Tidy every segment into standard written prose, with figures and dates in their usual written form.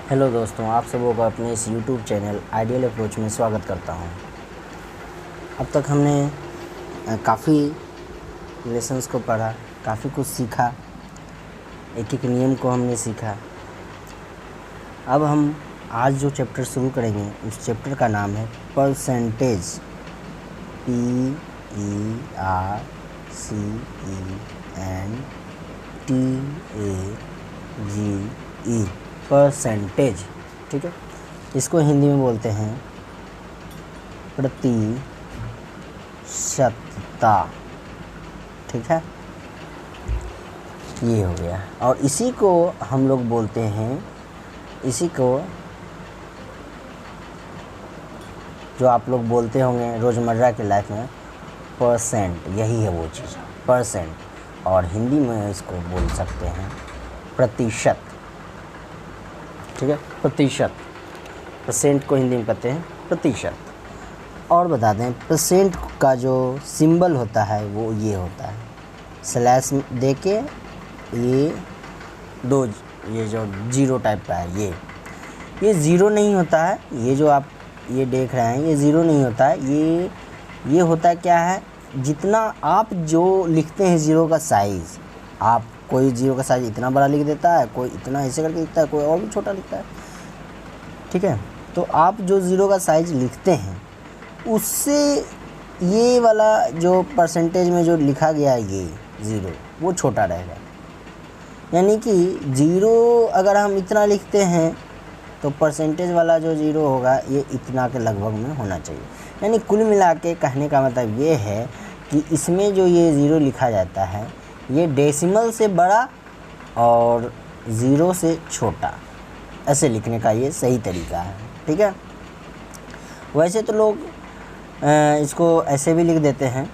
Hello दोस्तों, आप सबों का अपने इस यूट्यूब चैनल आइडियल अप्रोच में स्वागत करता हूं। अब तक हमने काफ़ी लेसन्स को पढ़ा, काफ़ी कुछ सीखा, एक एक नियम को हमने सीखा। अब हम आज जो चैप्टर शुरू करेंगे उस चैप्टर का नाम है परसेंटेज। PERCENTAGE, percentage. ठीक है, इसको हिंदी में बोलते हैं प्रतिशतता। ठीक है, ये हो गया। और इसी को हम लोग बोलते हैं, इसी को जो आप लोग बोलते होंगे रोज़मर्रा की लाइफ में परसेंट, यही है वो चीज़ परसेंट। और हिंदी में इसको बोल सकते हैं प्रतिशत। ठीक है, प्रतिशत। परसेंट को हिंदी में कहते हैं प्रतिशत। और बता दें, परसेंट का जो सिंबल होता है वो ये होता है, स्लैश दे के ये जो जीरो टाइप का है, ये ज़ीरो नहीं होता है। ये जो आप ये देख रहे हैं ये ज़ीरो नहीं होता है। ये होता है क्या है, जितना आप जो लिखते हैं ज़ीरो का साइज़, आप कोई ज़ीरो का साइज़ इतना बड़ा लिख देता है, कोई इतना ऐसे करके लिखता है, कोई और भी छोटा लिखता है। ठीक है, तो आप जो ज़ीरो का साइज़ लिखते हैं उससे ये वाला जो परसेंटेज में जो लिखा गया है ये ज़ीरो, वो छोटा रहेगा। यानी कि ज़ीरो अगर हम इतना लिखते हैं तो परसेंटेज वाला जो ज़ीरो होगा ये इतना के लगभग में होना चाहिए। यानी कुल मिला के कहने का मतलब ये है कि इसमें जो ये ज़ीरो लिखा जाता है ये डेसिमल से बड़ा और ज़ीरो से छोटा, ऐसे लिखने का ये सही तरीका है। ठीक है, वैसे तो लोग इसको ऐसे भी लिख देते हैं,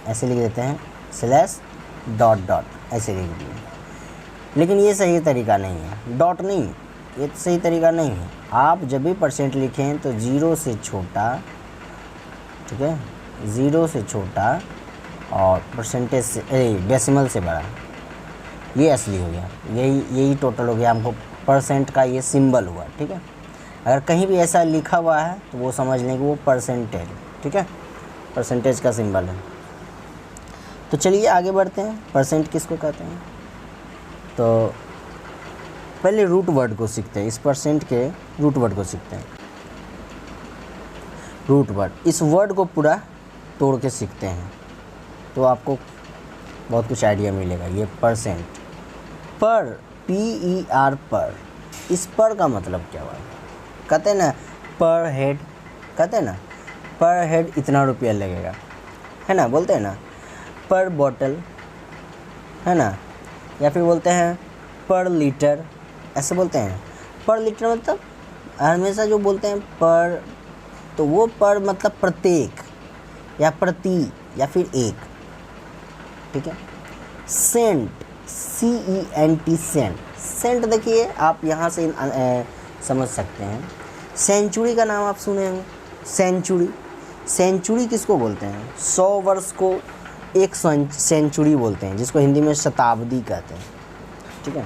ऐसे लिख देते हैं स्लैश डॉट डॉट, ऐसे लिख दिए, लेकिन ये सही तरीका नहीं है। डॉट नहीं, ये सही तरीका नहीं है। आप जब भी परसेंट लिखें तो ज़ीरो से छोटा, ठीक है, ज़ीरो से छोटा और परसेंटेज से डेसिमल से बड़ा, ये असली हो गया। यही टोटल हो गया, हमको परसेंट का ये सिंबल हुआ। ठीक है, अगर कहीं भी ऐसा लिखा हुआ है तो वो समझ लें कि वो परसेंटेज, ठीक है, परसेंटेज का सिंबल है। तो चलिए आगे बढ़ते हैं, परसेंट किसको कहते हैं। तो पहले रूट वर्ड को सीखते हैं, इस परसेंट के रूट वर्ड को सीखते हैं। रूट वर्ड, इस वर्ड को पूरा तोड़ के सीखते हैं तो आपको बहुत कुछ आइडिया मिलेगा। ये परसेंट, पर, PER, पर, इस पर का मतलब क्या हुआ? कहते हैं ना पर हेड, कहते हैं ना पर हेड इतना रुपया लगेगा, है ना, बोलते हैं ना पर बॉटल, है ना, या फिर बोलते हैं पर लीटर, ऐसे बोलते हैं। पर लीटर मतलब हमेशा जो बोलते हैं पर, तो वो पर मतलब प्रत्येक या प्रति या फिर एक। ठीक है, सेंट, CENT, सेंट। सेंट देखिए आप यहाँ से समझ सकते हैं। सेंचुरी का नाम आप सुने होंगे, सेंचुरी। सेंचुरी किसको बोलते हैं? 100 वर्ष को एक सेंचुरी बोलते हैं, जिसको हिंदी में शताब्दी कहते हैं। ठीक है,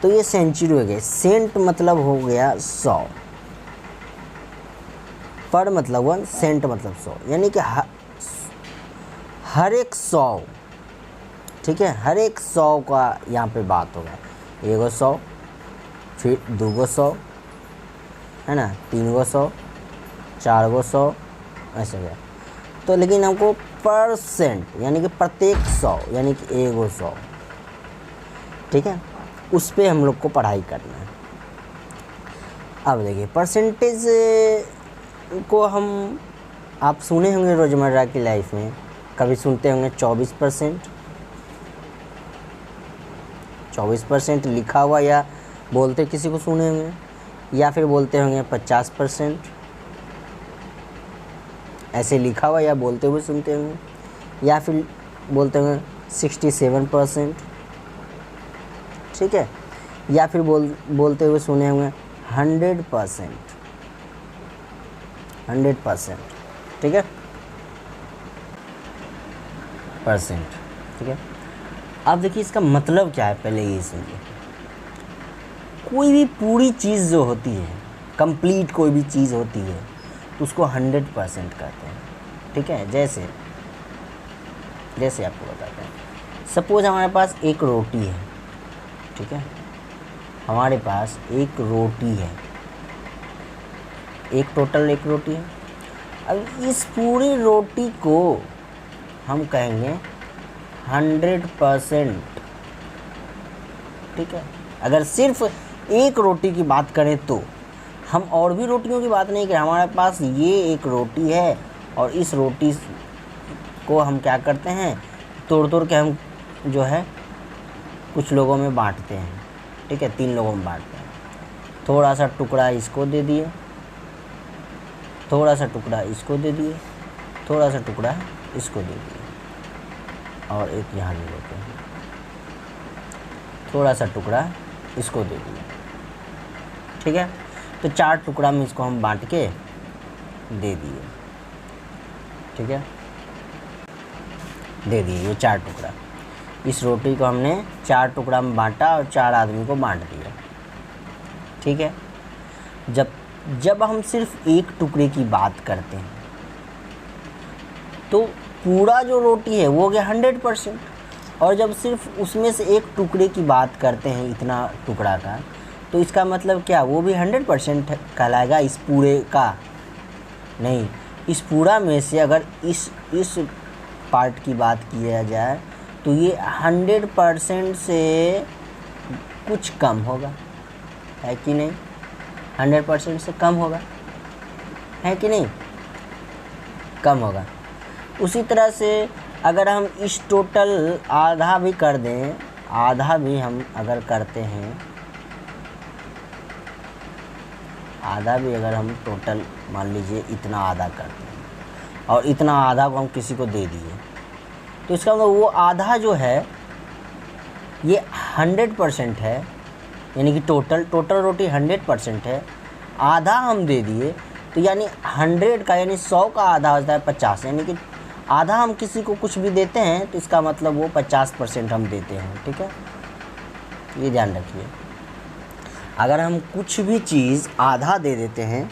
तो ये सेंचुरी हो गए। सेंट मतलब हो गया 100, पर मतलब 1, सेंट मतलब 100, यानी कि हर एक 100, ठीक है, हर एक 100 का यहाँ पे बात होगा। 100, फिर 200, है ना, 300, 400, ऐसे गया। तो लेकिन हमको परसेंट यानी कि प्रत्येक 100 यानी कि 100, ठीक है, उस पर हम लोग को पढ़ाई करना है। अब देखिए परसेंटेज को हम, आप सुने होंगे रोज़मर्रा की लाइफ में, कभी सुनते होंगे 24%, 24% लिखा हुआ या बोलते किसी को सुने होंगे, या फिर बोलते होंगे 50%, ऐसे लिखा हुआ या बोलते हुए सुनते होंगे, या फिर बोलते होंगे 67%, ठीक है, या फिर बोलते हुए सुने होंगे 100%, 100%, ठीक है, परसेंट। ठीक है, अब देखिए इसका मतलब क्या है, पहले ये सुनिए। कोई भी पूरी चीज़ जो होती है, कंप्लीट कोई भी चीज़ होती है तो उसको 100% कहते हैं। ठीक है, जैसे आपको बताते हैं, सपोज हमारे पास एक रोटी है। ठीक है, हमारे पास एक रोटी है, एक रोटी है। अब इस पूरी रोटी को हम कहेंगे 100%। ठीक है, अगर सिर्फ एक रोटी की बात करें तो हम और भी रोटियों की बात नहीं करें, हमारे पास ये एक रोटी है और इस रोटी को हम क्या करते हैं, तोड़ के हम जो है कुछ लोगों में बांटते हैं। ठीक है, 3 लोगों में बांटते हैं। थोड़ा सा टुकड़ा इसको दे दिए, थोड़ा सा टुकड़ा इसको दे दिए, थोड़ा सा टुकड़ा इसको दे दिए और एक यहाँ ले लेते हैं, थोड़ा सा टुकड़ा इसको दे दिए। ठीक है, तो 4 टुकड़ा में इसको हम बांट के दे दिए। ठीक है, दे दिए ये 4 टुकड़ा। इस रोटी को हमने 4 टुकड़ा में बांटा और 4 आदमी को बांट दिया। ठीक है, जब हम सिर्फ एक टुकड़े की बात करते हैं तो पूरा जो रोटी है वो हो गया 100%, और जब सिर्फ उसमें से एक टुकड़े की बात करते हैं, इतना टुकड़ा का, तो इसका मतलब क्या, वो भी 100% कहलाएगा इस पूरे का? नहीं, इस पूरा में से अगर इस पार्ट की बात किया जाए तो ये 100% से कुछ कम होगा, है कि नहीं? 100% से कम होगा, है कि नहीं? कम होगा। उसी तरह से अगर हम इस टोटल आधा भी कर दें, आधा भी हम अगर करते हैं, आधा भी अगर हम टोटल मान लीजिए इतना आधा करते हैं और इतना आधा को हम किसी को दे दिए, तो इसका मतलब वो आधा जो है ये 100% है, यानी कि टोटल रोटी 100% है, आधा हम दे दिए तो यानी 100 का, यानी 100 का आधा होता है 50, यानी कि आधा हम किसी को कुछ भी देते हैं तो इसका मतलब वो 50% हम देते हैं। ठीक है, ये ध्यान रखिए। अगर हम कुछ भी चीज़ आधा दे देते हैं,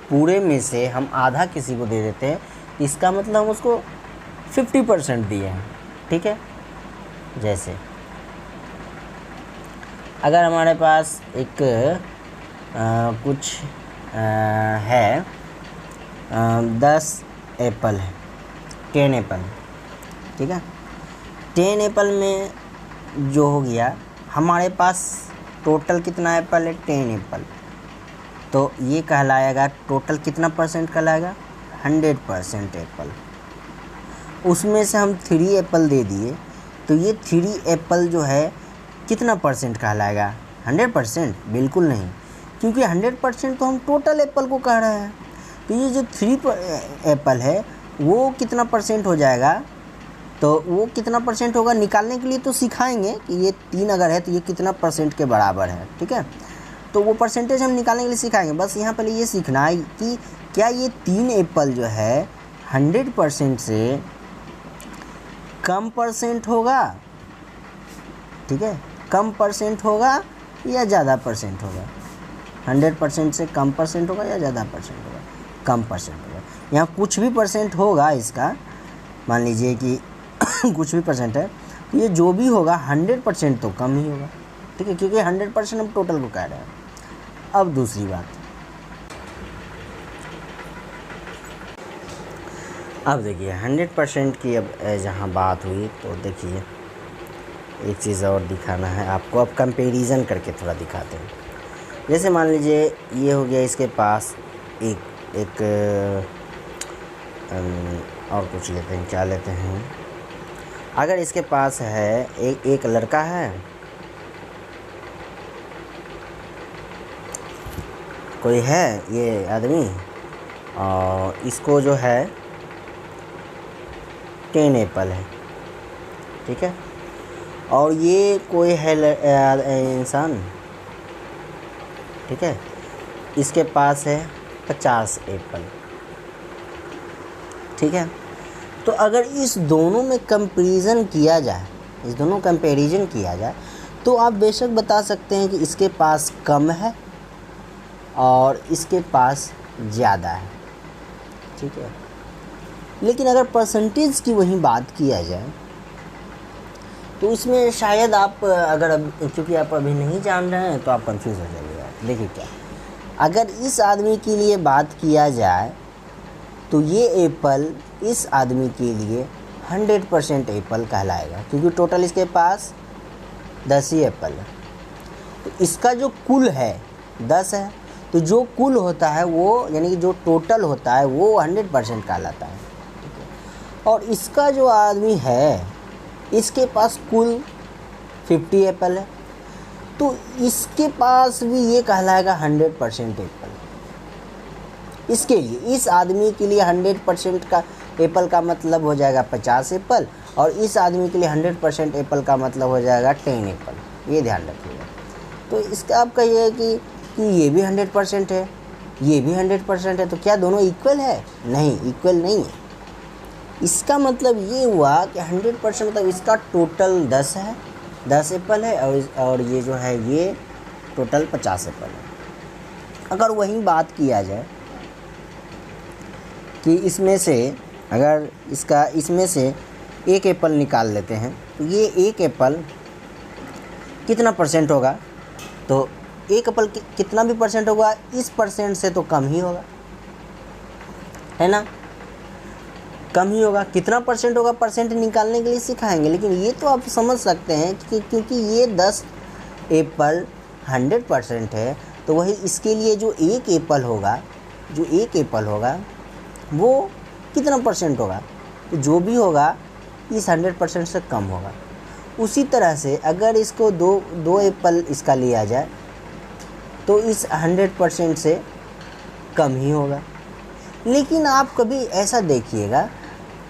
पूरे में से हम आधा किसी को दे देते हैं, इसका मतलब हम उसको 50% दिए हैं। ठीक है, जैसे अगर हमारे पास एक कुछ है 10 एप्पल है, 10 एप्पल। ठीक है, 10 एप्पल में जो हो गया, हमारे पास टोटल कितना एप्पल है, 10 एप्पल, तो ये कहलाएगा टोटल कितना परसेंट कहलाएगा, 100% एप्पल। उसमें से हम 3 एप्पल दे दिए तो ये 3 एप्पल जो है कितना परसेंट कहलाएगा, 100%? बिल्कुल नहीं, क्योंकि 100% तो हम टोटल एप्पल को कह रहे हैं। तो ये जो 3 एप्पल है वो कितना परसेंट हो जाएगा, तो वो कितना परसेंट होगा निकालने के लिए तो सिखाएंगे कि ये 3 अगर है तो ये कितना परसेंट के बराबर है। ठीक है, तो वो परसेंटेज हम निकालने के लिए सिखाएंगे। बस यहाँ पहले ये सीखना है कि क्या ये 3 एप्पल जो है 100% से कम परसेंट होगा। ठीक है, कम परसेंट होगा या ज़्यादा परसेंट होगा, 100% से कम परसेंट होगा या ज़्यादा परसेंट होगा, कम परसेंट होगा। यहाँ कुछ भी परसेंट होगा इसका, मान लीजिए कि कुछ भी परसेंट है, तो ये जो भी होगा 100% तो कम ही होगा। ठीक है, क्योंकि 100% हम टोटल को कह रहे हैं। अब दूसरी बात, अब देखिए 100% की अब जहाँ बात हुई तो देखिए एक चीज़ और दिखाना है आपको। अब कंपैरिजन करके थोड़ा दिखाते हैं। जैसे मान लीजिए ये हो गया इसके पास एक और कुछ लेते हैं, क्या लेते हैं, अगर इसके पास है एक लड़का है, कोई है ये आदमी, और इसको जो है 10 एप्पल है। ठीक है, और ये कोई है इंसान, ठीक है, इसके पास है 50 एप्पल। ठीक है, तो अगर इस दोनों में कंपैरिजन किया जाए, इस दोनों कंपैरिजन किया जाए तो आप बेशक बता सकते हैं कि इसके पास कम है और इसके पास ज़्यादा है, ठीक है। लेकिन अगर परसेंटेज की वही बात किया जाए तो इसमें शायद आप अगर क्योंकि आप अभी नहीं जान रहे हैं तो आप कंफ्यूज हो जाइएगा। देखिए क्या, अगर इस आदमी के लिए बात किया जाए तो ये एप्पल इस आदमी के लिए 100% एप्पल कहलाएगा, क्योंकि टोटल इसके पास 10 ही एप्पल है। तो इसका जो कुल है 10 है, तो जो कुल होता है वो यानी कि जो टोटल होता है वो 100% कहलाता है, ठीक है। और इसका जो आदमी है इसके पास कुल 50 एप्पल है, तो इसके पास भी ये कहलाएगा 100% एप्पल। इसके लिए इस आदमी के लिए 100% का एप्पल का मतलब हो जाएगा 50 एप्पल, और इस आदमी के लिए 100% एप्पल का मतलब हो जाएगा 10 एप्पल। ये ध्यान रखिएगा। तो इसका आप कहिए कि ये भी 100% है, ये भी 100% है, तो क्या दोनों इक्वल है? नहीं, इक्वल नहीं है। इसका मतलब ये हुआ कि 100% मतलब इसका टोटल 10 है, 10 एप्पल है, और ये जो है ये टोटल 50 एप्पल है। अगर वही बात किया जाए कि इसमें से अगर इसमें से एक एप्पल निकाल लेते हैं तो ये एक एप्पल कितना परसेंट होगा, तो एक एप्पल कितना भी परसेंट होगा इस परसेंट से तो कम ही होगा, है ना, कम ही होगा। कितना परसेंट होगा परसेंट निकालने के लिए सिखाएंगे, लेकिन ये तो आप समझ सकते हैं कि क्योंकि ये 10 एप्पल 100% है, तो वही इसके लिए जो एक एप्पल होगा वो कितना परसेंट होगा, तो जो भी होगा इस 100% से कम होगा। उसी तरह से अगर इसको दो एप्पल इसका लिया जाए तो इस 100% से कम ही होगा। लेकिन आप कभी ऐसा देखिएगा,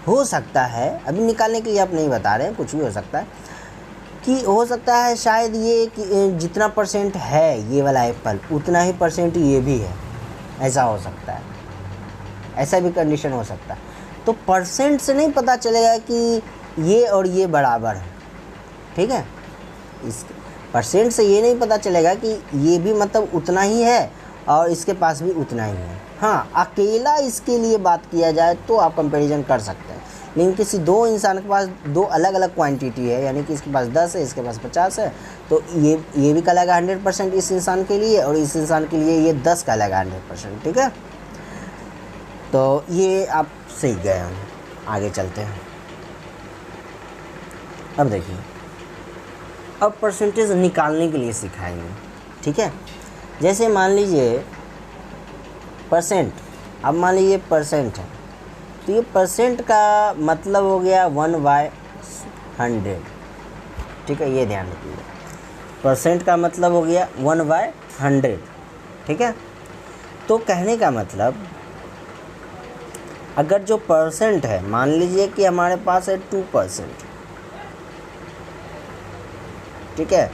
हो सकता है, अभी निकालने के लिए आप नहीं बता रहे हैं, कुछ भी हो सकता है कि हो सकता है शायद ये कि जितना परसेंट है ये वाला एप्पल उतना ही परसेंट ये भी है, ऐसा हो सकता है, ऐसा भी कंडीशन हो सकता है। तो परसेंट से नहीं पता चलेगा कि ये और ये बराबर है, ठीक है। इस परसेंट से ये नहीं पता चलेगा कि ये भी मतलब उतना ही है और इसके पास भी उतना ही है। हाँ, अकेला इसके लिए बात किया जाए तो आप कंपैरिजन कर सकते हैं, लेकिन किसी दो इंसान के पास दो अलग अलग क्वांटिटी है, यानी कि इसके पास 10 है, इसके पास 50 है, तो ये भी कहलाएगा 100% इस इंसान के लिए, और इस इंसान के लिए ये 10 कहलाएगा 100%, ठीक है। तो ये आप सीख गए हम, आगे चलते हैं। अब देखिए, अब परसेंटेज निकालने के लिए सिखाएंगे, ठीक है। जैसे मान लीजिए परसेंट, अब मान लीजिए परसेंट है, तो ये परसेंट का मतलब हो गया 1/100, ठीक है, ये ध्यान रखिए। परसेंट का मतलब हो गया 1/100, ठीक है। तो कहने का मतलब अगर जो परसेंट है, मान लीजिए कि हमारे पास है 2%, ठीक है,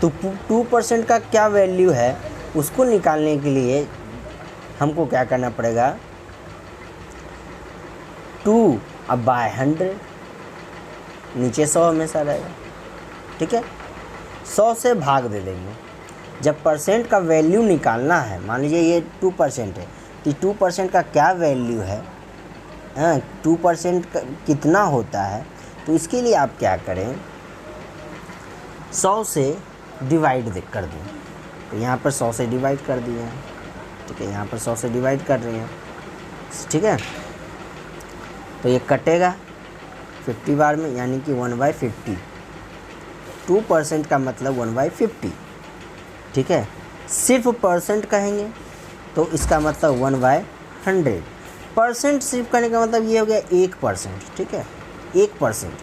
तो 2% का क्या वैल्यू है उसको निकालने के लिए हमको क्या करना पड़ेगा, 2/100, नीचे 100 हमेशा रहेगा, ठीक है, 100 से भाग दे देंगे। जब परसेंट का वैल्यू निकालना है, मान लीजिए ये 2% है, तो 2% का क्या वैल्यू है, 2% कितना होता है, तो इसके लिए आप क्या करें, 100 से डिवाइड कर दें। तो यहाँ पर 100 से डिवाइड कर दिए हैं, ठीक है, यहाँ पर 100 से डिवाइड कर रहे हैं, ठीक है। तो ये कटेगा 50 बार में, यानी कि 1/50, 2% का मतलब 1/50, ठीक है। सिर्फ परसेंट कहेंगे तो इसका मतलब 1/100। परसेंट सिर्फ करने का मतलब ये हो गया 1%, ठीक है, 1%।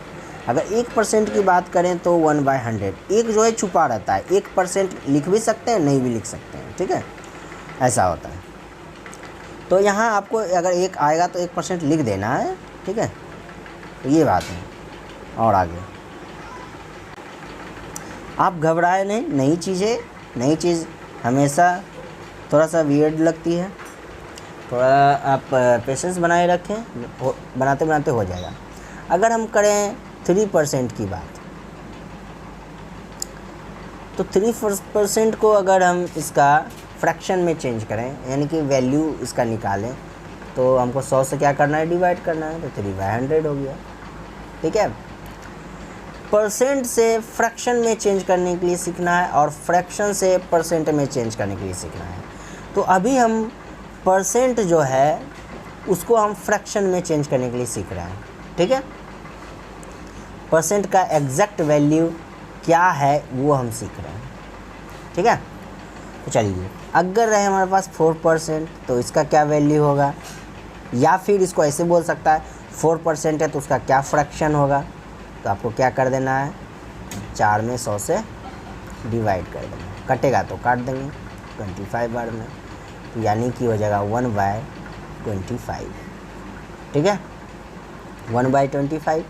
अगर 1% की बात करें तो 1/100, एक जो है छुपा रहता है, 1% लिख भी सकते हैं, नहीं भी लिख सकते हैं, ठीक है, ऐसा होता है। तो यहाँ आपको अगर 1 आएगा तो 1% लिख देना है, ठीक है, तो ये बात है। और आगे आप घबराए नहीं, नई चीज़ हमेशा थोड़ा सा वियर्ड लगती है, थोड़ा आप पेशेंस बनाए रखें, बनाते बनाते हो जाएगा। अगर हम करें 3% की बात, तो 3% को अगर हम इसका फ्रैक्शन में चेंज करें, यानी कि वैल्यू इसका निकालें, तो हमको 100 से क्या करना है, डिवाइड करना है, तो 3/100 हो गया। ठीक है, परसेंट से फ्रैक्शन में चेंज करने के लिए सीखना है और फ्रैक्शन से परसेंट में चेंज करने के लिए सीखना है। तो अभी हम परसेंट जो है उसको हम फ्रैक्शन में चेंज करने के लिए सीख रहे हैं। ठीक है, परसेंट का एग्जैक्ट वैल्यू क्या है वो हम सीख रहे हैं। ठीक है, तो चलिए, अगर रहे हमारे पास 4% तो इसका क्या वैल्यू होगा, या फिर इसको ऐसे बोल सकता है 4% है तो उसका क्या फ्रैक्शन होगा। तो आपको क्या कर देना है, 4 में 100 से डिवाइड कर देना, कटेगा तो काट देंगे 25 बार में, तो यानी कि हो जाएगा 1/25। ठीक है, 1/25।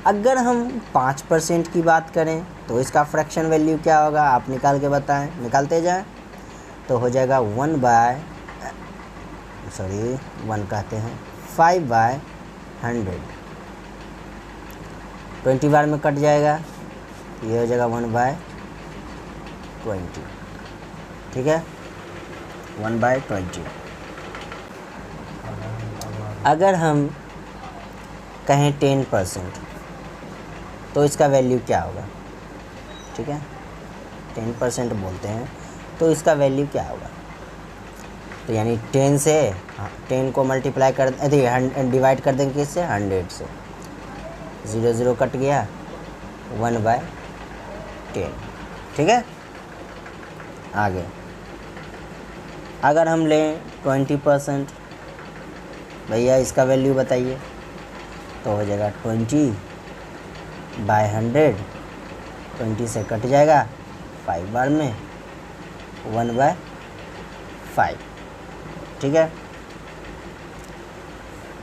अगर हम 5% की बात करें तो इसका फ्रैक्शन वैल्यू क्या होगा, आप निकाल के बताएं, निकालते जाएं, तो हो जाएगा 5/100। 20 बार में कट जाएगा, ये हो जाएगा 1/20। ठीक है, 1/20। अगर हम कहें 10% तो इसका वैल्यू क्या होगा। ठीक है, 10% बोलते हैं तो इसका वैल्यू क्या होगा, तो यानी 10 से 10 को मल्टीप्लाई कर डिवाइड कर देंगे किससे, 100 से, 0 0 कट गया, 1/10। ठीक है, आगे अगर हम लें 20%, भैया इसका वैल्यू बताइए, तो हो जाएगा 20/100, 20 से कट जाएगा 5 बार में, 1/5। ठीक है,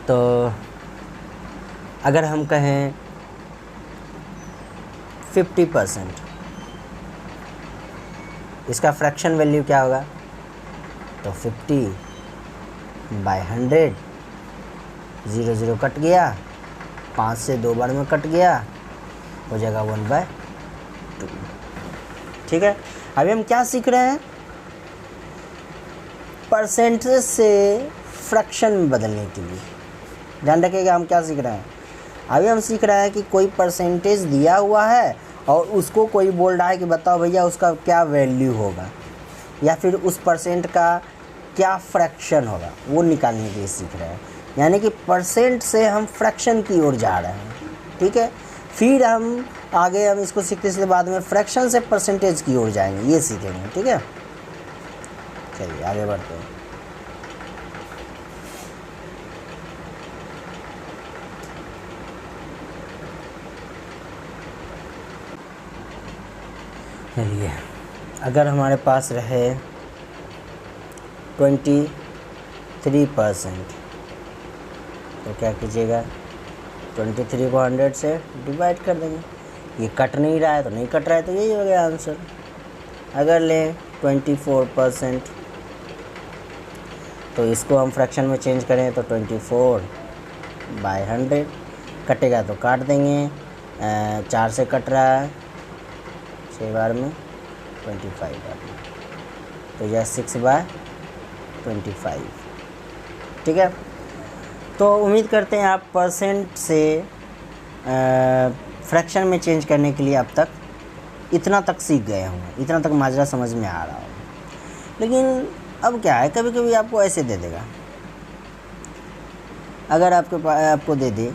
तो अगर हम कहें 50%, इसका फ्रैक्शन वैल्यू क्या होगा, तो 50/100, 0 0 कट गया, 5 से 2 बार में कट गया, हो जाएगा 1/2। ठीक है, अभी हम क्या सीख रहे हैं, परसेंटेज से फ्रैक्शन में बदलने के लिए। ध्यान रखिएगा हम क्या सीख रहे हैं, अभी हम सीख रहे हैं कि कोई परसेंटेज दिया हुआ है और उसको कोई बोल रहा है कि बताओ भैया उसका क्या वैल्यू होगा, या फिर उस परसेंट का क्या फ्रैक्शन होगा, वो निकालने के लिए सीख रहे हैं। यानी कि परसेंट से हम फ्रैक्शन की ओर जा रहे हैं। ठीक है, फिर हम आगे हम इसको सीखते सीखते बाद में फ्रैक्शन से परसेंटेज की ओर जाएंगे, ये सीखेंगे। ठीक है, चलिए आगे बढ़ते हैं। चलिए, अगर हमारे पास रहे 23%, तो क्या कीजिएगा, 23 को 100 से डिवाइड कर देंगे। ये कट नहीं रहा है तो नहीं कट रहा है, तो यही हो गया आंसर। अगर लें 24%, तो इसको हम फ्रैक्शन में चेंज करें तो 24/100, कटेगा तो काट देंगे, 4 से कट रहा है 6 बार में, 25 बार में, तो यह 6/25। ठीक है, तो उम्मीद करते हैं आप परसेंट से फ्रैक्शन में चेंज करने के लिए अब तक इतना तक सीख गए होंगे, इतना तक माजरा समझ में आ रहा होगा। लेकिन अब क्या है, कभी कभी आपको ऐसे दे देगा, अगर आपको दे दे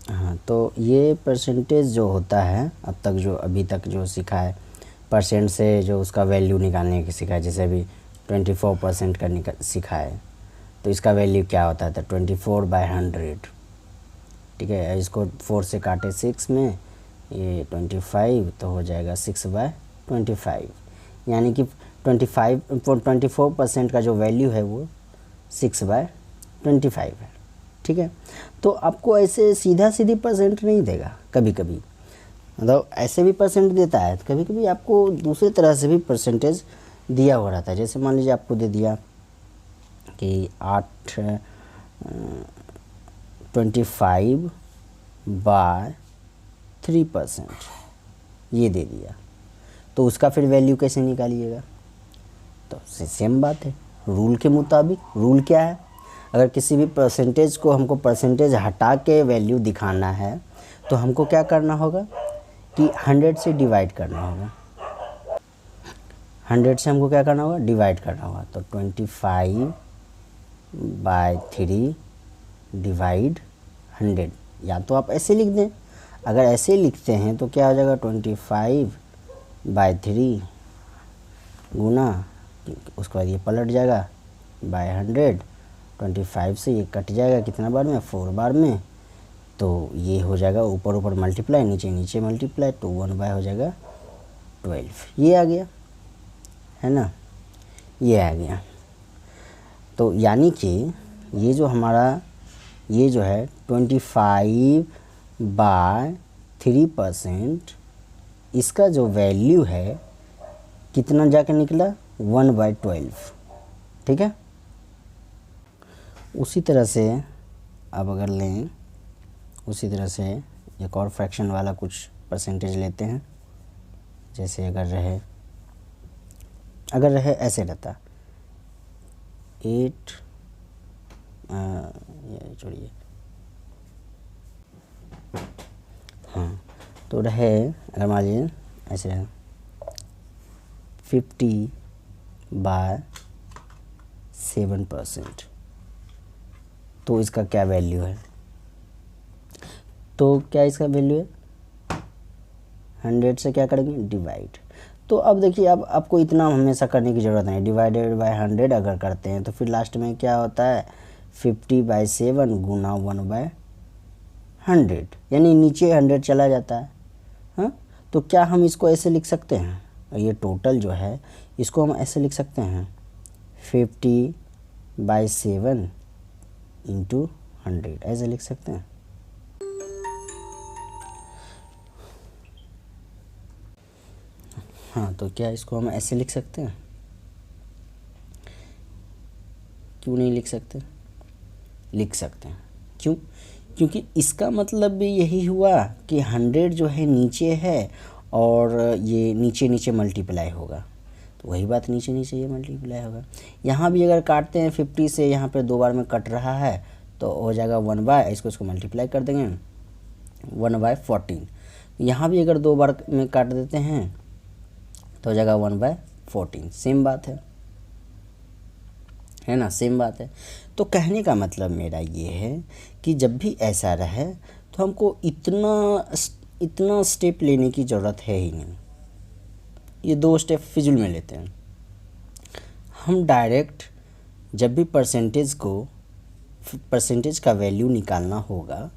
हाँ, तो ये परसेंटेज जो होता है अब तक जो अभी तक जो सीखा है, परसेंट से जो उसका वैल्यू निकालने की सीखा है, जैसे अभी 24% का सीखा है, तो इसका वैल्यू क्या होता है, तो 24/100। ठीक है, इसको 4 से काटे 6 में, ये 25, तो हो जाएगा 6/25। यानी कि 24% का जो वैल्यू है वो 6/25 है। ठीक है, तो आपको ऐसे सीधा सीधी परसेंट नहीं देगा, कभी कभी मतलब ऐसे भी परसेंट देता है, कभी कभी आपको दूसरी तरह से भी परसेंटेज दिया हुआ रहता है। जैसे मान लीजिए आपको दे दिया कि 25/3% ये दे दिया, तो उसका फिर वैल्यू कैसे निकालिएगा? तो सेम बात है, रूल के मुताबिक। रूल क्या है? अगर किसी भी परसेंटेज को हमको परसेंटेज हटा के वैल्यू दिखाना है तो हमको क्या करना होगा कि 100 से डिवाइड करना होगा। 100 से हमको क्या करना होगा? डिवाइड करना होगा। तो 25/3 डिवाइड 100, या तो आप ऐसे लिख दें। अगर ऐसे लिखते हैं तो क्या हो जाएगा? 25/3 गुना, उसके बाद ये पलट जाएगा बाय 100। 25 से ये कट जाएगा कितना बार में? 4 बार में। तो ये हो जाएगा ऊपर ऊपर मल्टीप्लाई, नीचे नीचे मल्टीप्लाई, तो 1/, हो जाएगा 12। ये आ गया, है ना, ये आ गया। तो यानी कि ये जो हमारा ये जो है 25/3%, इसका जो वैल्यू है कितना जाके निकला? 1/12। ठीक है। उसी तरह से अब अगर लें, उसी तरह से एक और फ्रैक्शन वाला कुछ परसेंटेज लेते हैं। जैसे अगर रहे ऐसे रहता 8, ये छोड़िए, हाँ, तो रहे अगर मान लीजिए ऐसे रहे 50/7%, तो इसका क्या वैल्यू है? तो क्या इसका वैल्यू है? 100 से क्या करेंगे? डिवाइड। तो अब देखिए, अब आपको इतना हमेशा करने की ज़रूरत नहीं। डिवाइडेड बाय 100 अगर करते हैं तो फिर लास्ट में क्या होता है? 50/7 गुना 1/100, यानी नीचे 100 चला जाता है। हाँ, तो क्या हम इसको ऐसे लिख सकते हैं? ये टोटल जो है इसको हम ऐसे लिख सकते हैं 50/7 इंटू 100, ऐसे लिख सकते हैं। हाँ, तो क्या इसको हम ऐसे लिख सकते हैं? क्यों नहीं लिख सकते? लिख सकते हैं। क्यों? क्योंकि इसका मतलब भी यही हुआ कि 100 जो है नीचे है और ये नीचे नीचे मल्टीप्लाई होगा, तो वही बात, नीचे नीचे ये मल्टीप्लाई होगा। यहाँ भी अगर काटते हैं 50 से, यहाँ पे 2 बार में कट रहा है तो हो जाएगा 1/, इसको मल्टीप्लाई कर देंगे 1/14। यहाँ भी अगर 2 बार में काट देते हैं तो हो जाएगा 1/14। सेम बात है ना, सेम बात है। तो कहने का मतलब मेरा ये है कि जब भी ऐसा रहे तो हमको इतना स्टेप लेने की ज़रूरत है ही नहीं। ये 2 स्टेप फिजूल में लेते हैं हम। डायरेक्ट जब भी परसेंटेज का वैल्यू निकालना होगा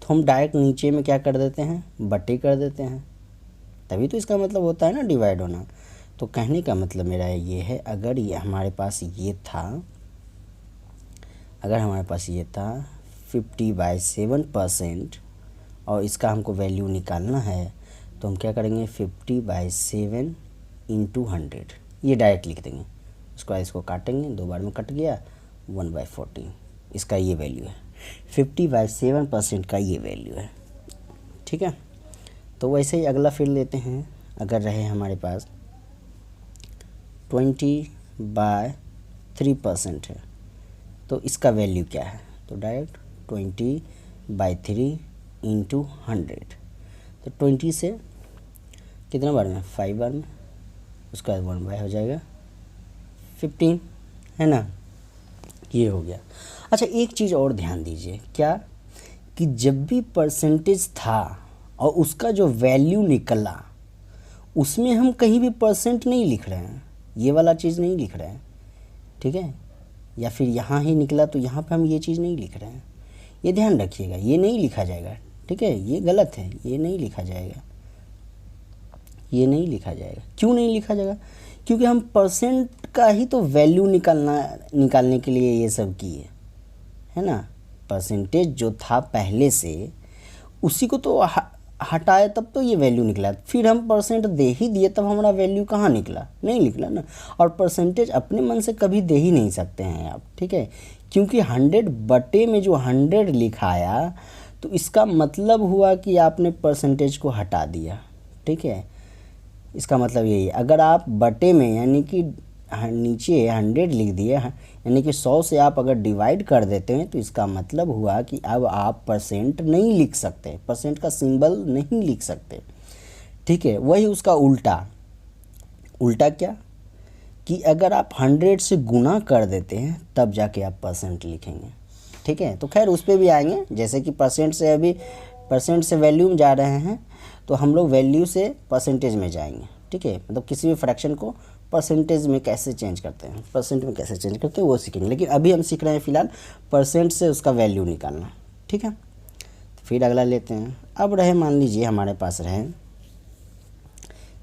तो हम डायरेक्ट नीचे में क्या कर देते हैं? बटे कर देते हैं। तभी तो इसका मतलब होता है ना डिवाइड होना। तो कहने का मतलब मेरा ये है, अगर ये हमारे पास ये था 50/7% और इसका हमको वैल्यू निकालना है, तो हम क्या करेंगे? 50/7 इंटू 100, ये डायरेक्ट लिख देंगे। उसके बाद इसको काटेंगे, 2 बार में कट गया, 1/14, इसका ये वैल्यू है। 50/7% का ये वैल्यू है। ठीक है। तो वैसे ही अगला फिर लेते हैं। अगर रहे हमारे पास 20/3% है, तो इसका वैल्यू क्या है? तो डायरेक्ट 20/3 इंटू 100, तो 20 से कितना बार में? 5 बार में, उसका 1/, हो जाएगा 15, है ना। ये हो गया। अच्छा, एक चीज़ और ध्यान दीजिए, क्या कि जब भी परसेंटेज था और उसका जो वैल्यू निकला, उसमें हम कहीं भी परसेंट नहीं लिख रहे हैं, ये वाला चीज़ नहीं लिख रहे हैं। ठीक है। या फिर यहाँ ही निकला तो यहाँ पे हम ये चीज़ नहीं लिख रहे हैं। ये ध्यान रखिएगा, ये नहीं लिखा जाएगा। ठीक है, ये गलत है, ये नहीं लिखा जाएगा, ये नहीं लिखा जाएगा। क्यों नहीं लिखा जाएगा? क्योंकि हम परसेंट का ही तो वैल्यू निकालने के लिए ये सब किए, है ना। परसेंटेज जो था पहले से, उसी को तो हटाए तब तो ये वैल्यू निकला। फिर हम परसेंट दे ही दिए तब हमारा वैल्यू कहाँ निकला? नहीं निकला ना। और परसेंटेज अपने मन से कभी दे ही नहीं सकते हैं आप। ठीक है, क्योंकि 100 बटे में जो 100 लिखा आया तो इसका मतलब हुआ कि आपने परसेंटेज को हटा दिया। ठीक है, इसका मतलब यही है। अगर आप बटे में यानी कि नीचे 100 लिख दिए, यानी कि 100 से आप अगर डिवाइड कर देते हैं तो इसका मतलब हुआ कि अब आप परसेंट नहीं लिख सकते, परसेंट का सिंबल नहीं लिख सकते। ठीक है, वही उसका उल्टा। उल्टा क्या कि अगर आप 100 से गुना कर देते हैं तब जाके आप परसेंट लिखेंगे। ठीक है, तो खैर उस पर भी आएंगे। जैसे कि परसेंट से अभी परसेंट से वैल्यू में जा रहे हैं तो हम लोग वैल्यू से परसेंटेज में जाएंगे। ठीक है, मतलब किसी भी फ्रैक्शन को परसेंटेज में कैसे चेंज करते हैं, परसेंट में कैसे चेंज करते हैं वो सीखेंगे। लेकिन अभी हम सीख रहे हैं फ़िलहाल परसेंट से उसका वैल्यू निकालना। ठीक है, तो फिर अगला लेते हैं। अब रहे, मान लीजिए हमारे पास रहे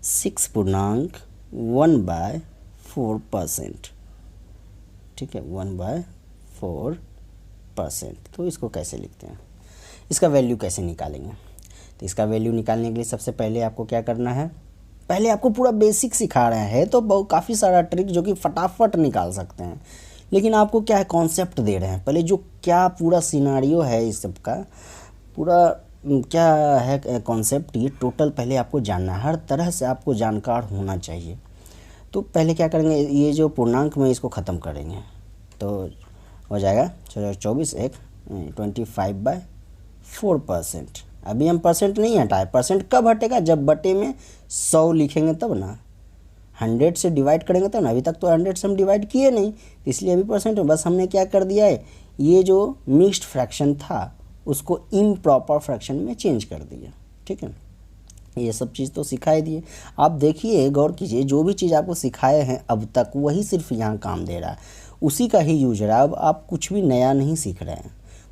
6.1/4%। ठीक है, 1/4%। तो इसको कैसे लिखते हैं, इसका वैल्यू कैसे निकालेंगे? तो इसका वैल्यू निकालने के लिए सबसे पहले आपको क्या करना है, पहले आपको पूरा बेसिक सिखा रहे हैं तो बहुत काफ़ी सारा ट्रिक जो कि फटाफट निकाल सकते हैं। लेकिन आपको क्या है, कॉन्सेप्ट दे रहे हैं। पहले जो क्या पूरा सिनारियो है इस सब का, पूरा क्या है कॉन्सेप्ट, ये टोटल पहले आपको जानना है। हर तरह से आपको जानकार होना चाहिए। तो पहले क्या करेंगे, ये जो पूर्णांक में इसको ख़त्म करेंगे तो हो जाएगा 24 एक 25/4%। अभी हम परसेंट नहीं हटाए, परसेंट कब हटेगा, जब बटे में 100 लिखेंगे तब ना, 100 से डिवाइड करेंगे तब ना। अभी तक तो 100 से हम डिवाइड किए नहीं, इसलिए अभी परसेंट। बस हमने क्या कर दिया है, ये जो मिक्स्ड फ्रैक्शन था उसको इम्प्रॉपर फ्रैक्शन में चेंज कर दिया। ठीक है, ये सब चीज़ तो सिखाई दिए। आप देखिए, गौर कीजिए, जो भी चीज़ आपको सिखाए हैं अब तक वही सिर्फ यहाँ काम दे रहा है, उसी का ही यूज रहा है। अब आप कुछ भी नया नहीं सीख रहे हैं,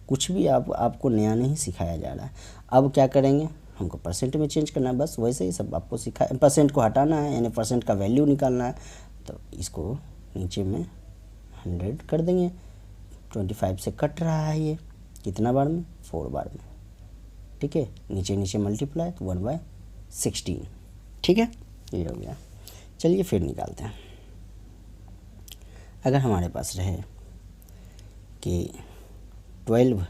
कुछ भी आपको नया नहीं सिखाया जा रहा है। अब क्या करेंगे, हमको परसेंट में चेंज करना है, बस वैसे ही सब आपको सिखाया। परसेंट को हटाना है यानी परसेंट का वैल्यू निकालना है, तो इसको नीचे में 100 कर देंगे। 25 से कट रहा है, ये कितना बार में, 4 बार में। ठीक है, नीचे नीचे मल्टीप्लाई तो 1/16। ठीक है, ये हो गया। चलिए फिर निकालते हैं। अगर हमारे पास रहे कि 12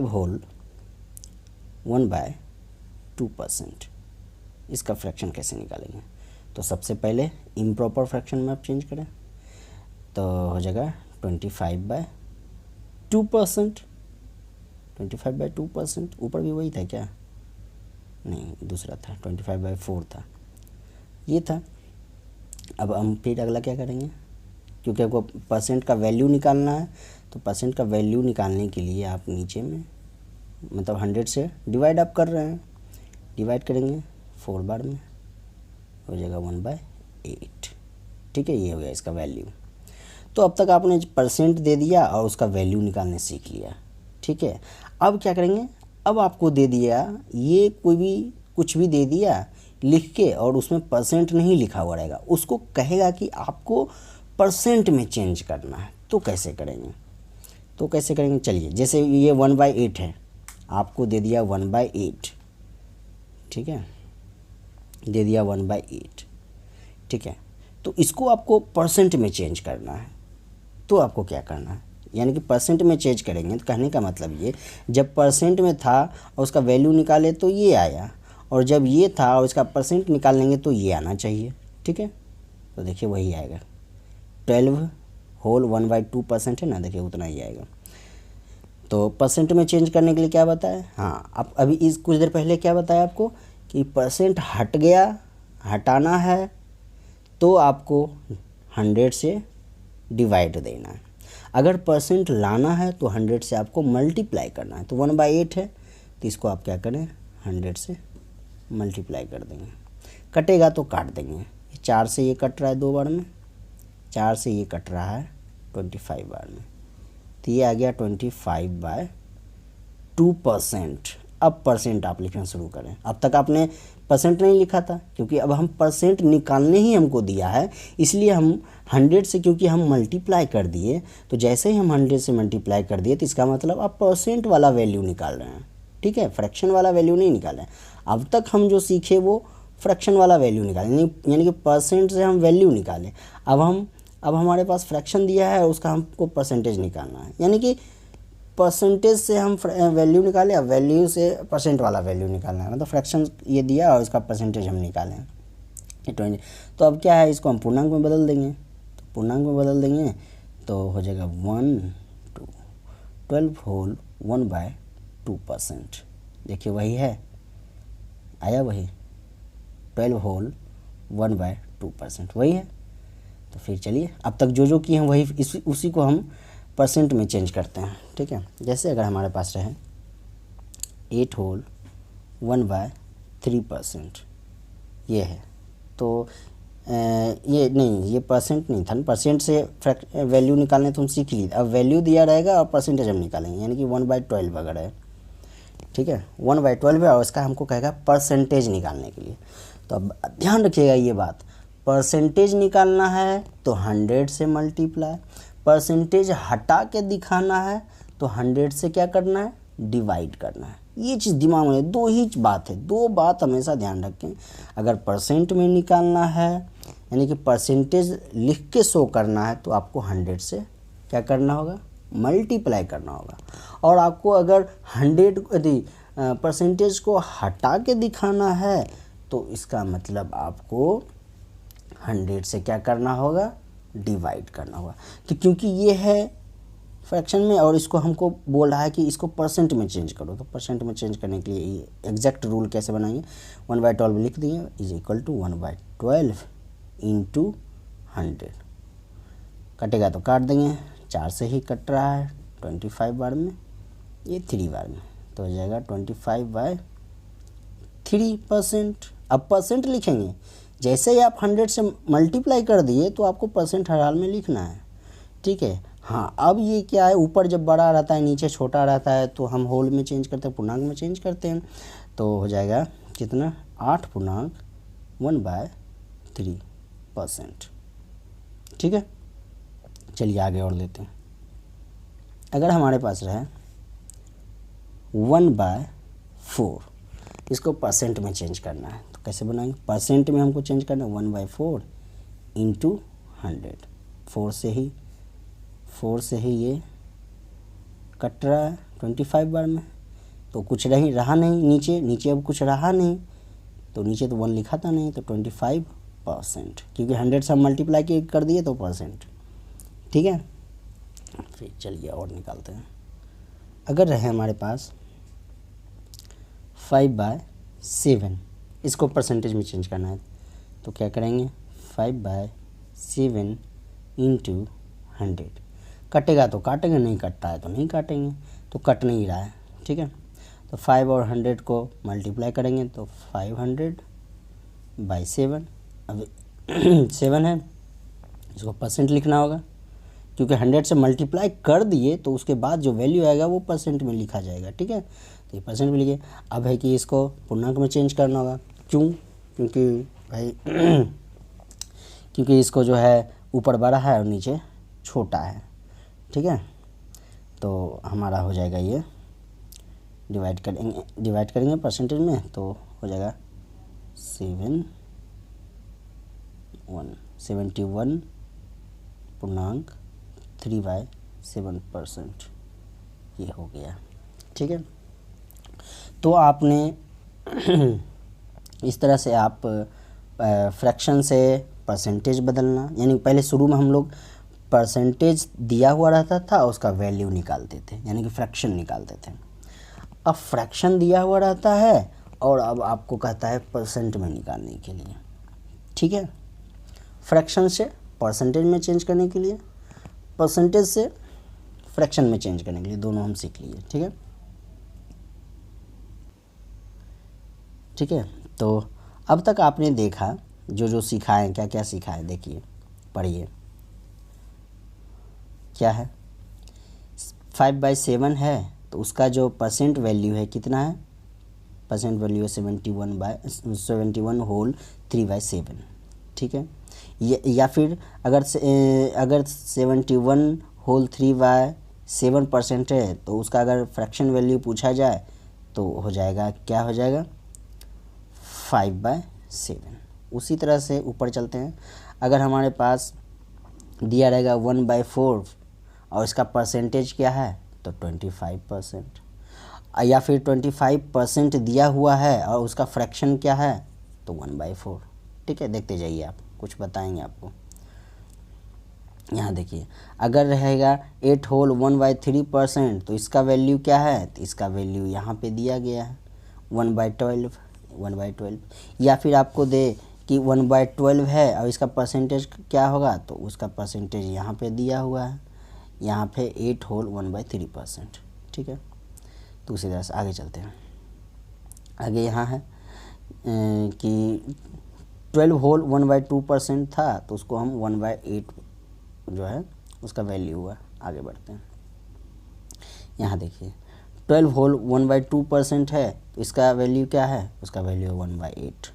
होल 1/2%, इसका फ्रैक्शन कैसे निकालेंगे? तो सबसे पहले इम्प्रॉपर फ्रैक्शन में आप चेंज करें तो हो जाएगा 25/2%। 25/2%, ऊपर भी वही था क्या? नहीं, दूसरा था, 25/4 था, ये था। अब हम फिर अगला क्या करेंगे, क्योंकि आपको परसेंट का वैल्यू निकालना है तो परसेंट का वैल्यू निकालने के लिए आप नीचे में मतलब 100 से डिवाइड आप कर रहे हैं, डिवाइड करेंगे 4 बार में, हो जाएगा 1/8। ठीक है, ये हो गया इसका वैल्यू। तो अब तक आपने परसेंट दे दिया और उसका वैल्यू निकालने सीख लिया। ठीक है, अब क्या करेंगे, अब आपको दे दिया ये कोई भी कुछ भी दे दिया लिख के और उसमें परसेंट नहीं लिखा हुआ रहेगा, उसको कहेगा कि आपको परसेंट में चेंज करना है। तो कैसे करेंगे, तो कैसे करेंगे, चलिए जैसे ये 1/8 है, आपको दे दिया 1/8। ठीक है, दे दिया 1/8। ठीक है, तो इसको आपको परसेंट में चेंज करना है। तो आपको क्या करना है, यानी कि परसेंट में चेंज करेंगे। तो कहने का मतलब ये, जब परसेंट में था और उसका वैल्यू निकाले तो ये आया, और जब ये था और इसका परसेंट निकाल लेंगे तो ये आना चाहिए। ठीक है, तो देखिए वही आएगा, 12 होल 1/2% है ना, देखिए उतना ही आएगा। तो परसेंट में चेंज करने के लिए क्या बताया, हाँ आप अभी इस कुछ देर पहले क्या बताया आपको कि परसेंट हट गया, हटाना है तो आपको 100 से डिवाइड देना है। अगर परसेंट लाना है तो 100 से आपको मल्टीप्लाई करना है। तो 1/8 है तो इसको आप क्या करें, 100 से मल्टीप्लाई कर देंगे। कटेगा तो काट देंगे, 4 से ये कट रहा है 2 बार में, 4 से ये कट रहा है 25 बार में, तो ये आ गया 25/2%। अब परसेंट आप लिखना शुरू करें। अब तक आपने परसेंट नहीं लिखा था क्योंकि अब हम परसेंट निकालने ही हमको दिया है, इसलिए हम 100 से क्योंकि हम मल्टीप्लाई कर दिए, तो जैसे ही हम 100 से मल्टीप्लाई कर दिए तो इसका मतलब आप परसेंट वाला वैल्यू निकाल रहे हैं। ठीक है, फ्रैक्शन वाला वैल्यू नहीं निकाल रहे हैं। अब तक हम जो सीखे वो फ्रैक्शन वाला वैल्यू निकालें, यानी कि परसेंट से हम वैल्यू निकालें। अब हम अब हमारे पास फ्रैक्शन दिया है, उसका हमको परसेंटेज निकालना है, यानी कि परसेंटेज से हम वैल्यू निकाले, अब वैल्यू से परसेंट वाला वैल्यू निकालना है, मतलब फ्रैक्शन ये दिया और इसका परसेंटेज हम निकालें ये 20। तो अब क्या है, इसको हम पूर्णांक में बदल देंगे, तो पूर्णांक में बदल देंगे तो हो जाएगा 1 2 12 होल 1/2%। देखिए वही है, आया वही 12 होल 1/2% वही है। तो फिर चलिए अब तक जो किए हैं वही उसी को हम परसेंट में चेंज करते हैं, ठीक है। जैसे अगर हमारे पास रहे 8 होल 1/3% ये है, तो ये नहीं, ये परसेंट नहीं था ना, परसेंट से वैल्यू निकालने तो हम सीख ली, अब वैल्यू दिया रहेगा और परसेंटेज हम निकालेंगे, यानी कि 1/12 अगर है, ठीक है 1/12 है और इसका हमको कहेगा परसेंटेज निकालने के लिए। तो अब ध्यान रखिएगा ये बात, परसेंटेज निकालना है तो 100 से मल्टीप्लाई, परसेंटेज हटा के दिखाना है तो 100 से क्या करना है, डिवाइड करना है। ये चीज़ दिमाग में, दो ही बात है, दो बात हमेशा ध्यान रखें। अगर परसेंट में निकालना है यानी कि परसेंटेज लिख के शो करना है तो आपको 100 से क्या करना होगा, मल्टीप्लाई करना होगा। और आपको अगर 100 यदि परसेंटेज को हटा के दिखाना है तो इसका मतलब आपको 100 से क्या करना होगा, डिवाइड करना होगा। तो क्योंकि ये है फ्रैक्शन में और इसको हमको बोल रहा है कि इसको परसेंट में चेंज करो, तो परसेंट में चेंज करने के लिए एग्जैक्ट रूल कैसे बनाएंगे, 1/12 लिख दिए इज इक्वल टू 1/12 इंटू 100। कटेगा तो काट देंगे, 4 से ही कट रहा है 25 बार में, ये 3 बार में, तो हो जाएगा 25/3%। अब परसेंट लिखेंगे, जैसे ही आप 100 से मल्टीप्लाई कर दिए तो आपको परसेंट हर हाल में लिखना है, ठीक है। हाँ अब ये क्या है, ऊपर जब बड़ा रहता है नीचे छोटा रहता है तो हम होल में चेंज करते हैं, पूर्णांक में चेंज करते हैं, तो हो जाएगा कितना 8/1/3%, ठीक है। चलिए आगे और लेते हैं। अगर हमारे पास रहे 1/4, इसको परसेंट में चेंज करना है तो कैसे बनाएंगे, परसेंट में हमको चेंज करना है 1/4 इंटू 100, 4 से ही ये कट रहा है 25 बार में, तो कुछ रहा नहीं नीचे अब कुछ रहा नहीं, तो नीचे तो 1 लिखा था नहीं, तो 25%, क्योंकि 100 से हम मल्टीप्लाई कर दिए तो परसेंट, ठीक है। फिर चलिए और निकालते हैं। अगर रहे हमारे पास 5/7, इसको परसेंटेज में चेंज करना है तो क्या करेंगे, 5/7 इंटू 100। कटेगा तो काटेंगे, नहीं कटता है तो नहीं काटेंगे, तो कट नहीं रहा है, ठीक है। तो 5 और 100 को मल्टीप्लाई करेंगे तो 500/7, अब 7 है, इसको परसेंट लिखना होगा, क्योंकि 100 से मल्टीप्लाई कर दिए तो उसके बाद जो वैल्यू आएगा वो परसेंट में लिखा जाएगा, ठीक है। तो ये परसेंट में लिखिए। अब है कि इसको पूर्णांक में चेंज करना होगा, क्यों, क्योंकि भाई क्योंकि इसको जो है ऊपर बड़ा है और नीचे छोटा है, ठीक है। तो हमारा हो जाएगा ये डिवाइड करेंगे परसेंटेज में, तो हो जाएगा 71.3/7%, ये हो गया, ठीक है। तो आपने इस तरह से आप फ्रैक्शन से परसेंटेज बदलना, यानी पहले शुरू में हम लोग परसेंटेज दिया हुआ रहता था उसका वैल्यू निकालते थे, यानी कि फ्रैक्शन निकालते थे। अब फ्रैक्शन दिया हुआ रहता है और अब आपको कहता है परसेंट में निकालने के लिए, ठीक है। फ्रैक्शन से परसेंटेज में चेंज करने के लिए, परसेंटेज से फ्रैक्शन में चेंज करने के लिए, दोनों हम सीख लिए, ठीक है। ठीक है, तो अब तक आपने देखा जो सीखा है, क्या क्या सीखा है, देखिए पढ़िए। क्या है, 5/7 है तो उसका जो परसेंट वैल्यू है कितना है, परसेंट वैल्यू है 71 होल 3/7, ठीक है। या फिर अगर 71 होल 3/7% है तो उसका अगर फ्रैक्शन वैल्यू पूछा जाए तो हो जाएगा, क्या हो जाएगा, 5/7। उसी तरह से ऊपर चलते हैं। अगर हमारे पास दिया रहेगा 1/4 और इसका परसेंटेज क्या है तो 25%, या फिर 25% दिया हुआ है और उसका फ्रैक्शन क्या है तो 1/4। ठीक है, देखते जाइए, आप कुछ बताएंगे आपको। यहाँ देखिए, अगर रहेगा 8 होल 1/3% तो इसका वैल्यू क्या है, तो इसका वैल्यू यहाँ पे दिया गया है 1/12। या फिर आपको दे कि 1/12 है और इसका परसेंटेज क्या होगा, तो उसका परसेंटेज यहाँ पे दिया हुआ है, यहाँ पे 8 होल 1/3%। ठीक है, तो उसी तरह से आगे चलते हैं। आगे यहाँ है कि 12 होल 1/2% था, तो उसको हम 1/8 जो है उसका वैल्यू हुआ। आगे बढ़ते हैं। यहाँ देखिए 12 होल 1/2% है, तो इसका वैल्यू क्या है, उसका वैल्यू 1/8।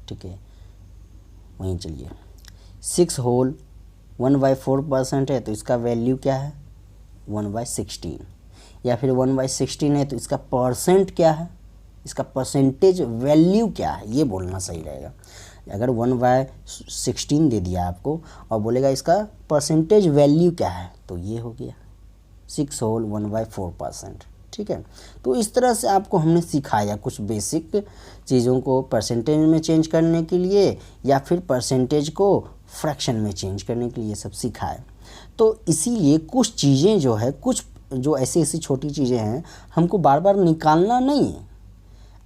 ठीक है, वहीं चलिए 6 होल 1/4% है, तो इसका वैल्यू क्या है 1/16। या फिर 1/16 है तो इसका परसेंट क्या है, इसका परसेंटेज वैल्यू क्या है, ये बोलना सही रहेगा। अगर 1/16 दे दिया आपको और बोलेगा इसका परसेंटेज वैल्यू क्या है, तो ये हो गया 6 होल 1/4%। ठीक है, तो इस तरह से आपको हमने सिखाया कुछ बेसिक चीज़ों को परसेंटेज में चेंज करने के लिए या फिर परसेंटेज को फ्रैक्शन में चेंज करने के लिए सब सिखाए। तो इसीलिए कुछ चीज़ें जो है, कुछ जो ऐसी ऐसी छोटी चीज़ें हैं हमको बार बार निकालना नहीं है।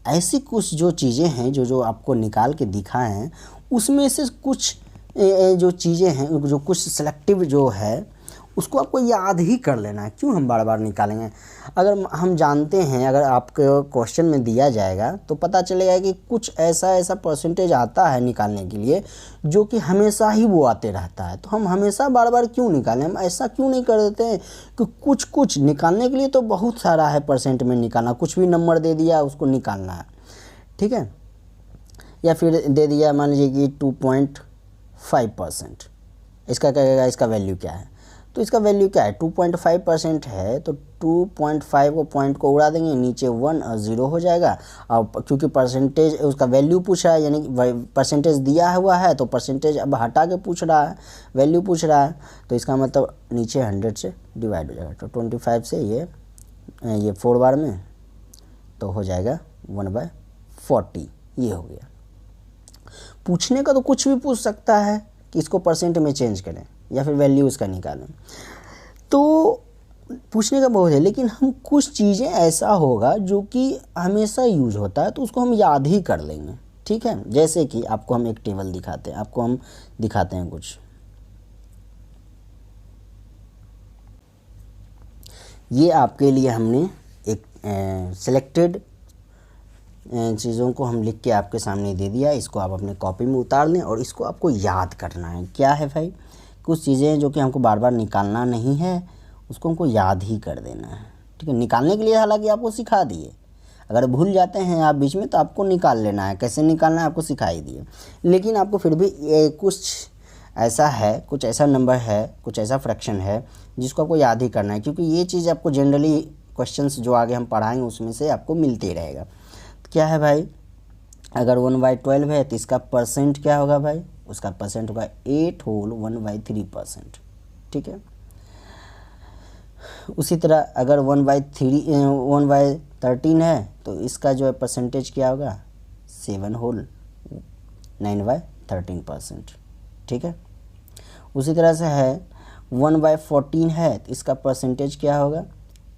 ऐसी कुछ जो चीज़ें हैं जो आपको निकाल के दिखाए हैं, उसमें से कुछ जो चीज़ें हैं, जो कुछ सेलेक्टिव जो है उसको आपको याद ही कर लेना है। क्यों हम बार बार निकालेंगे? अगर हम जानते हैं, अगर आपके क्वेश्चन में दिया जाएगा तो पता चलेगा कि कुछ ऐसा परसेंटेज आता है निकालने के लिए जो कि हमेशा ही वो आते रहता है, तो हम हमेशा बार बार क्यों निकालें? हम ऐसा क्यों नहीं कर देते हैं कि कुछ निकालने के लिए तो बहुत सारा है परसेंट में निकालना, कुछ भी नंबर दे दिया उसको निकालना है। ठीक है, या फिर दे दिया मान लीजिए कि 2.5%, इसका क्या कहेगा, इसका वैल्यू क्या है, तो इसका वैल्यू क्या है 2.5% है, तो 2.5 को पॉइंट को उड़ा देंगे, नीचे 1 और 0 हो जाएगा। और क्योंकि परसेंटेज उसका वैल्यू पूछ रहा है, यानी परसेंटेज दिया हुआ है तो परसेंटेज अब हटा के पूछ रहा है, वैल्यू पूछ रहा है, तो इसका मतलब नीचे 100 से डिवाइड हो जाएगा। तो 25 से ये 4 बार में तो हो जाएगा 1/40। ये हो गया। पूछने का तो कुछ भी पूछ सकता है कि इसको परसेंट में चेंज करें या फिर वैल्यू इसका निकालें, तो पूछने का बहुत है। लेकिन हम कुछ चीज़ें ऐसा होगा जो कि हमेशा यूज होता है, तो उसको हम याद ही कर लेंगे। ठीक है, जैसे कि आपको हम एक टेबल दिखाते हैं, कुछ ये आपके लिए हमने एक सिलेक्टेड चीज़ों को हम लिख के आपके सामने दे दिया। इसको आप अपने कॉपी में उतार लें और इसको आपको याद करना है। क्या है भाई, कुछ चीज़ें जो कि हमको बार बार निकालना नहीं है, उसको हमको याद ही कर देना है। ठीक है, निकालने के लिए हालांकि आपको सिखा दिए, अगर भूल जाते हैं आप बीच में तो आपको निकाल लेना है, कैसे निकालना है आपको सिखाई दिए। लेकिन आपको फिर भी कुछ ऐसा नंबर है, कुछ ऐसा फ्रैक्शन है जिसको आपको याद ही करना है, क्योंकि ये चीज़ आपको जनरली क्वेश्चंस जो आगे हम पढ़ाएंगे उसमें से आपको मिलते रहेगा। क्या है भाई, अगर 1/12 है तो इसका परसेंट क्या होगा भाई, उसका परसेंट होगा 8 होल 1/3%। ठीक है, उसी तरह अगर 1/13 है तो इसका जो है परसेंटेज क्या होगा 7 होल 9/13%। ठीक है, उसी तरह से है 1/14 है तो इसका परसेंटेज क्या होगा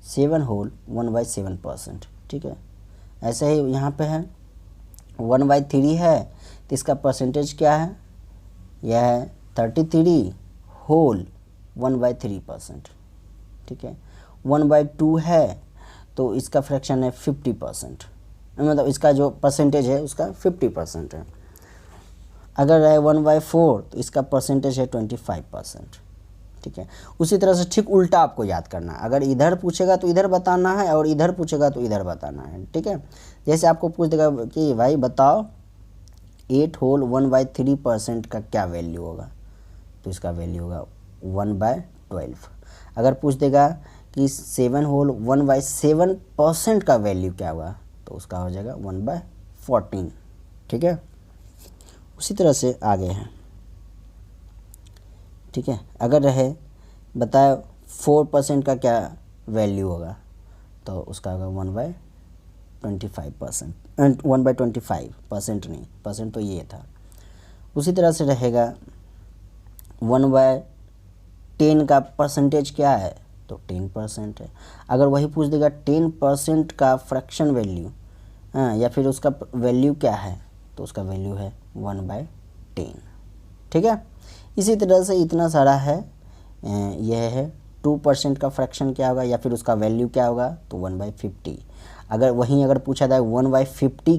7 होल 1/7%। ठीक है, ऐसे ही यहाँ पे है 1/3 है तो इसका परसेंटेज क्या है, यह है 33 होल 1/3%। ठीक है, 1/2 है तो इसका फ्रैक्शन है 50%, मतलब इसका जो परसेंटेज है उसका 50% है। अगर है 1/4 तो इसका परसेंटेज है 25%। ठीक है, उसी तरह से ठीक उल्टा आपको याद करना है, अगर इधर पूछेगा तो इधर बताना है और इधर पूछेगा तो इधर बताना है। ठीक है, जैसे आपको पूछ देगा कि भाई बताओ 8 होल 1/3% का क्या वैल्यू होगा, तो इसका वैल्यू होगा 1/12। अगर पूछ देगा कि 7 होल 1/7% का वैल्यू क्या होगा, तो उसका हो जाएगा 1/14। ठीक है, उसी तरह से आगे है ठीक है। अगर रहे बताए 4% का क्या वैल्यू होगा, तो उसका होगा 1/25%, 1/25% नहीं, परसेंट तो ये था। उसी तरह से रहेगा 1/10 का परसेंटेज क्या है, तो 10% है। अगर वही पूछ देगा 10% का फ्रैक्शन वैल्यू, हाँ, या फिर उसका वैल्यू क्या है, तो उसका वैल्यू है 1/10। ठीक है। इसी तरह से इतना सारा है। यह है 2% का फ्रैक्शन क्या होगा या फिर उसका वैल्यू क्या होगा, तो 1/50। अगर पूछा जाए 1/50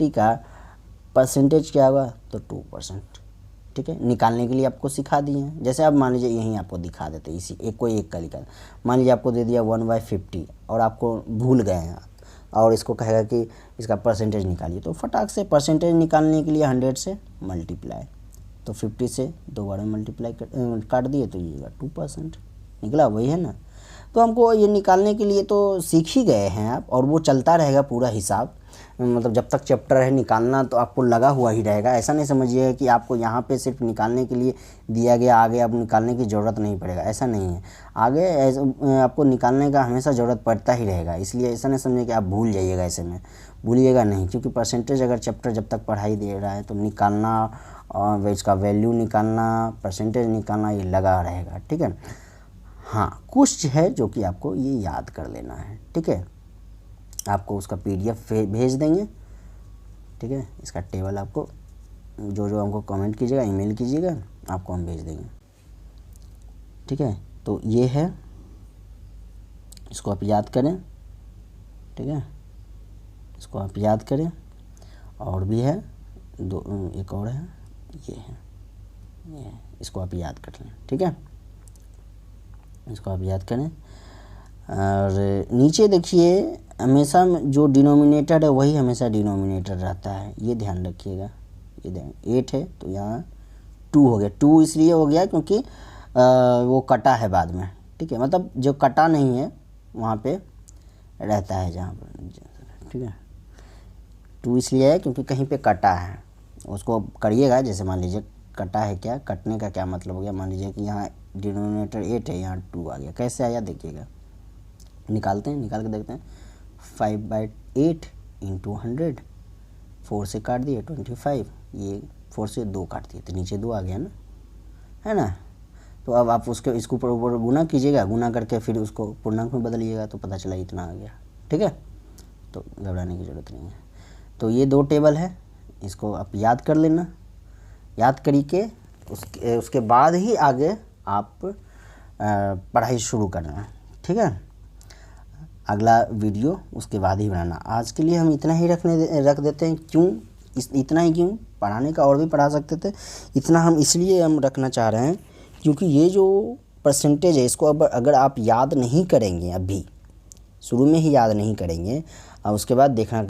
का परसेंटेज क्या होगा, तो 2%। ठीक है। निकालने के लिए आपको सिखा दिए हैं। जैसे आप मान लीजिए यहीं आपको दिखा देते इसी कोई एक का लिखा, मान लीजिए आपको दे दिया 1/50 और आपको भूल गए हैं और इसको कहेगा कि इसका परसेंटेज निकालिए, तो फटाक से परसेंटेज निकालने के लिए 100 से मल्टीप्लाई, तो 50 से 2 बार मल्टीप्लाई काट दिए तो ये 2% निकला, वही है ना। तो हमको ये निकालने के लिए तो सीख ही गए हैं आप, और वो चलता रहेगा पूरा हिसाब, मतलब जब तक चैप्टर है निकालना तो आपको लगा हुआ ही रहेगा। ऐसा नहीं समझिए कि आपको यहाँ पे सिर्फ निकालने के लिए दिया गया, आगे अब निकालने की ज़रूरत नहीं पड़ेगा, ऐसा नहीं है। आगे आपको निकालने का हमेशा ज़रूरत पड़ता ही रहेगा, इसलिए ऐसा नहीं समझिए कि आप भूल जाइएगा। ऐसे में भूलिएगा नहीं, क्योंकि परसेंटेज अगर चैप्टर जब तक पढ़ाई दे रहा है तो निकालना और इसका वैल्यू निकालना, परसेंटेज निकालना, ये लगा रहेगा। ठीक है। हाँ, कुछ है जो कि आपको ये याद कर लेना है। ठीक है। आपको उसका PDF भेज देंगे। ठीक है। इसका टेबल आपको जो हमको कमेंट कीजिएगा, ईमेल कीजिएगा, आपको हम भेज देंगे। ठीक है। तो ये है, इसको आप याद करें। ठीक है। इसको आप याद करें। और भी है एक और है, ये है, इसको आप याद कर लें। ठीक है। इसको आप याद करें। और नीचे देखिए, हमेशा जो डिनोमिनेटर है वही हमेशा डिनोमिनेटर रहता है, ये ध्यान रखिएगा। ये ध्यान 8 है तो यहाँ 2 हो गया। 2 इसलिए हो गया क्योंकि वो कटा है बाद में। ठीक है। मतलब जो कटा नहीं है वहाँ पे रहता है जहाँ पर। ठीक है। 2 इसलिए है क्योंकि कहीं पे कटा है, उसको करिएगा। जैसे मान लीजिए कटा है, क्या कटने का क्या मतलब हो गया, मान लीजिए कि यहाँ डिनोमिनेटर 8 है, यहाँ 2 आ गया। कैसे आया देखिएगा, निकालते हैं, निकाल के देखते हैं। 5/8 इंटू 100, 4 से काट दिए 25, ये 4 से 2 काट दिए तो नीचे 2 आ गया ना, है ना। तो अब आप इसको ऊपर गुना कीजिएगा, गुना करके फिर उसको पूर्णांक में बदलिएगा तो पता चला इतना आ गया। ठीक है। तो घबराने की ज़रूरत नहीं है। तो ये 2 टेबल है, इसको आप याद कर लेना। याद करके उसके बाद ही आगे आप पढ़ाई शुरू करना। ठीक है। अगला वीडियो उसके बाद ही बनाना। आज के लिए हम इतना ही रख देते हैं। क्यों इतना ही, क्यों पढ़ाने का और भी पढ़ा सकते थे, इतना हम इसलिए रखना चाह रहे हैं क्योंकि ये जो परसेंटेज है इसको अब अगर आप याद नहीं करेंगे, अभी शुरू में ही याद नहीं करेंगे और उसके बाद देखना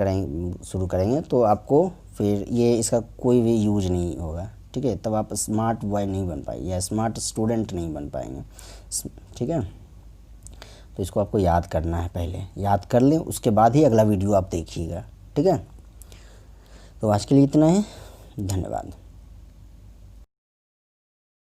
शुरू करेंगे तो आपको फिर ये इसका कोई भी यूज नहीं होगा। ठीक है। तब आप स्मार्ट बॉय नहीं बन पाएंगे या स्मार्ट स्टूडेंट नहीं बन पाएंगे। ठीक है। तो इसको आपको याद करना है, पहले याद कर लें, उसके बाद ही अगला वीडियो आप देखिएगा। ठीक है। तो आज के लिए इतना ही, धन्यवाद।